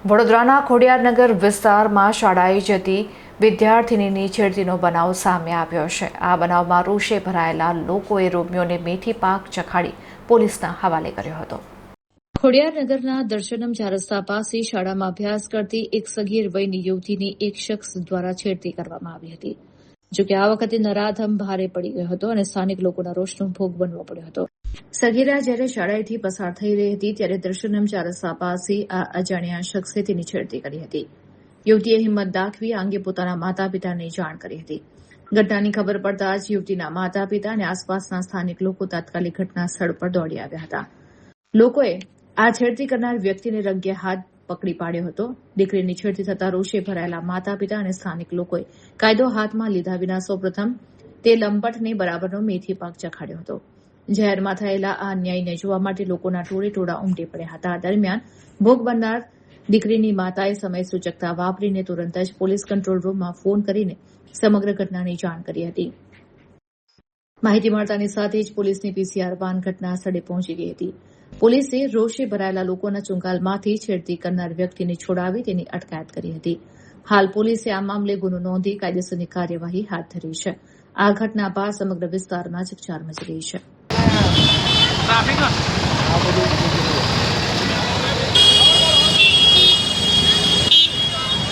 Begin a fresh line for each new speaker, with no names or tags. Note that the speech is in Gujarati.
વડોદરાના ખોડિયારનગર વિસ્તારમાં શાળાએ જતી વિદ્યાર્થિનીની છેડતીનો બનાવ સામે આવ્યો છે। આ બનાવમાં રોષે ભરાયેલા લોકોએ રોમિયોને મેથી પાક ચખાડી પોલીસના હવાલે કર્યો હતો। ખોડિયારનગરના દર્શનમ ચાર રસ્તા પાસે શાળામાં અભ્યાસ કરતી એક સગીર વયની યુવતીની એક શખ્સ દ્વારા છેડતી કરવામાં આવી હતી। જોકે આ વખતે નરાધમ ભારે પડી ગયો હતો અને સ્થાનિક લોકોના રોષનો ભોગ બનવો પડ્યો હતો। સગીરા જ્યારે શાળાએથી પસાર થઈ રહી હતી ત્યારે દર્શનમ ચાર રસ્તા પાસે આ અજાણ્યા શખ્સે તેની છેડતી કરી હતી। યુવતીએ હિંમત દાખવી આ અંગે પોતાના માતા પિતાને જાણ કરી હતી। ઘટનાની ખબર પડતા જ યુવતીના માતા પિતા અને આસપાસના સ્થાનિક લોકો તાત્કાલિક ઘટના સ્થળ પર દોડી આવ્યા હતા। લોકોએ આ છેડતી કરનાર વ્યક્તિને રંગે હાથ પકડી પાડ્યો હતો। દીકરીની છેડતી થતા રોષે ભરાયેલા માતા પિતા અને સ્થાનિક લોકોએ કાયદો હાથમાં લીધા વિના સૌપ્રથમ તે લંપટને બરાબરનો મેથી પાક ચખાડ્યો હતો। જાહેરમાં થયેલા આ અન્યાયને જોવા માટે લોકોના ટોળે ઉમટી પડ્યા હતા। દરમિયાન ભોગ બનનાર દીકરીની માતાએ સમય સૂચકતા વાપરીને તુરંત જ પોલીસ કંટ્રોલ રૂમમાં ફોન કરીને સમગ્ર ઘટનાની જાણ કરી હતી। માહિતી મળતાની સાથે જ પોલીસની પીસીઆર વાન ઘટના સ્થળે પહોંચી ગઈ હતી। પોલીસે રોષે ભરાયેલા લોકોના ચુંગાલમાંથી છેડતી કરનાર વ્યક્તિને છોડાવી તેની અટકાયત કરી હતી। હાલ પોલીસે આ મામલે ગુનો નોંધી કાયદેસરની કાર્યવાહી હાથ ધરી છે। આ ઘટના બાદ સમગ્ર વિસ્તારમાં ચકચાર મચી ગઈ છે।